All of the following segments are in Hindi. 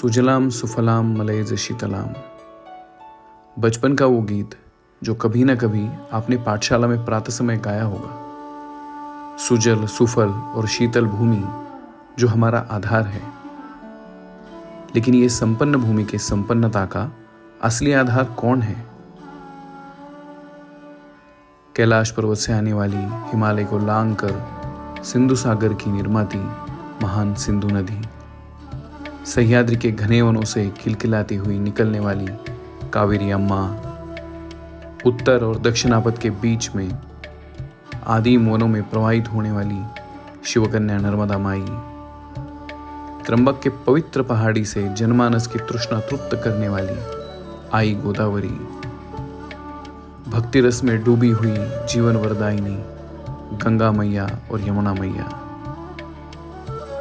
सुजलाम सुफलाम मलयज शीतलाम। बचपन का वो गीत जो कभी ना कभी आपने पाठशाला में प्रातः समय गाया होगा। सुजल सुफल और शीतल भूमि जो हमारा आधार है। लेकिन ये संपन्न भूमि के संपन्नता का असली आधार कौन है? कैलाश पर्वत से आने वाली, हिमालय को लांग कर सिंधु सागर की निर्माती महान सिंधु नदी, सह्याद्री के घने वनों से खिलखिलाती हुई निकलने वाली कावेरी अम्मा, उत्तर और दक्षिणापथ के बीच में आदिम वनों में प्रवाहित होने वाली शिवकन्या नर्मदा माई, त्र्यंबक के पवित्र पहाड़ी से जनमानस की तृष्णा तृप्त करने वाली आई गोदावरी, भक्ति रस में डूबी हुई जीवन वरदायिनी गंगा मैया और यमुना मैया,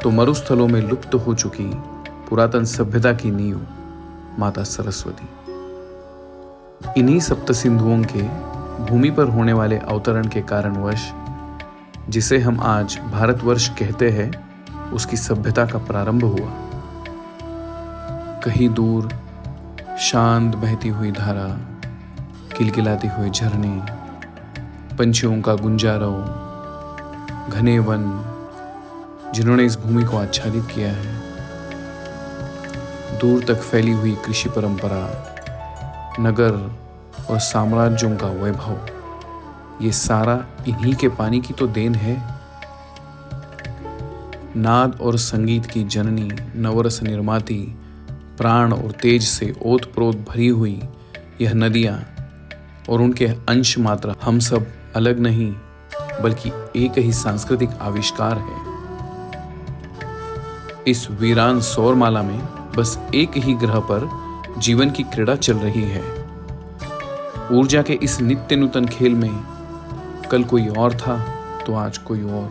तो मरुस्थलों में लुप्त हो चुकी पुरातन सभ्यता की नींव माता सरस्वती। इन्हीं सप्त सिंधुओं के भूमि पर होने वाले अवतरण के कारणवश जिसे हम आज भारतवर्ष कहते हैं, उसकी सभ्यता का प्रारंभ हुआ। कहीं दूर शांत बहती हुई धारा, किलकिलाते हुए झरने, पंछियों का गुंजारव, घने वन जिन्होंने इस भूमि को आच्छादित किया है, दूर तक फैली हुई कृषि परंपरा, नगर और साम्राज्यों का वैभव, ये सारा इन्हीं के पानी की तो देन है। नाद और संगीत की जननी, नवरस निर्माती, प्राण और तेज से ओतप्रोत भरी हुई यह नदियां और उनके अंश मात्र हम सब अलग नहीं बल्कि एक ही सांस्कृतिक आविष्कार है। इस वीरान सौरमाला में बस एक ही ग्रह पर जीवन की क्रीड़ा चल रही है। ऊर्जा के इस नित्य नूतन खेल में कल कोई और था तो आज कोई और।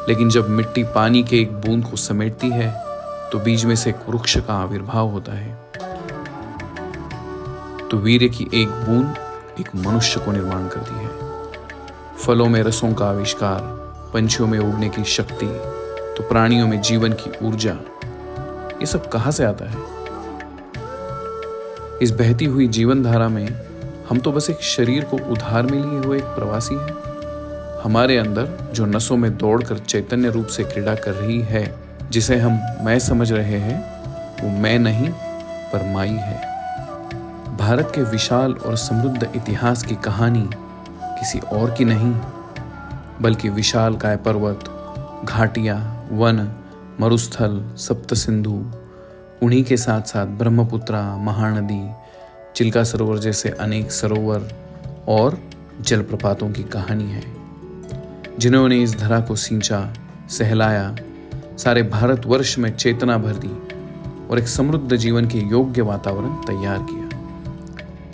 लेकिन जब मिट्टी पानी के एक बूंद को समेटती है तो बीज में से एक वृक्ष का आविर्भाव होता है। तो वीर्य की एक बूंद एक मनुष्य को निर्माण करती है। फलों में रसों का आविष्कार, पंछियों में उड़ने की शक्ति, तो प्राणियों में जीवन की ऊर्जा, ये सब कहां से आता है? इस बहती हुई जीवन धारा में हम तो बस एक शरीर को उधार में लिए हुए एक प्रवासी हैं। हमारे अंदर जो नसों में दौड़कर चैतन्य रूप से क्रीड़ा कर रही है, जिसे हम मैं समझ रहे हैं, वो मैं नहीं पर माई है। भारत के विशाल और समृद्ध इतिहास की कहानी किसी और की नहीं बल्कि विशाल काय पर्वत, घाटियां, वन, मरुस्थल, सप्त सिंधु, उन्हीं के साथ साथ ब्रह्मपुत्रा, महानदी, चिल्का सरोवर जैसे अनेक सरोवर और जलप्रपातों की कहानी है, जिन्होंने इस धरा को सींचा, सहलाया, सारे भारतवर्ष में चेतना भर दी और एक समृद्ध जीवन के योग्य वातावरण तैयार किया।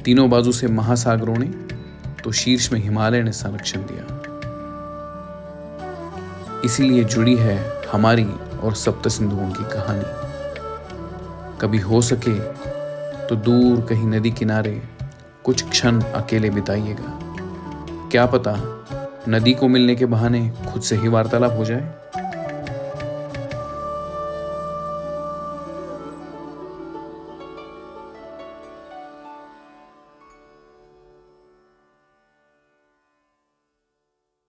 तीनों बाजू से महासागरों ने तो शीर्ष में हिमालय ने संरक्षण दिया। इसीलिए जुड़ी है हमारी और सप्त सिंधुओं की कहानी। कभी हो सके तो दूर कहीं नदी किनारे कुछ क्षण अकेले बिताइएगा। क्या पता नदी को मिलने के बहाने खुद से ही वार्तालाप हो जाए।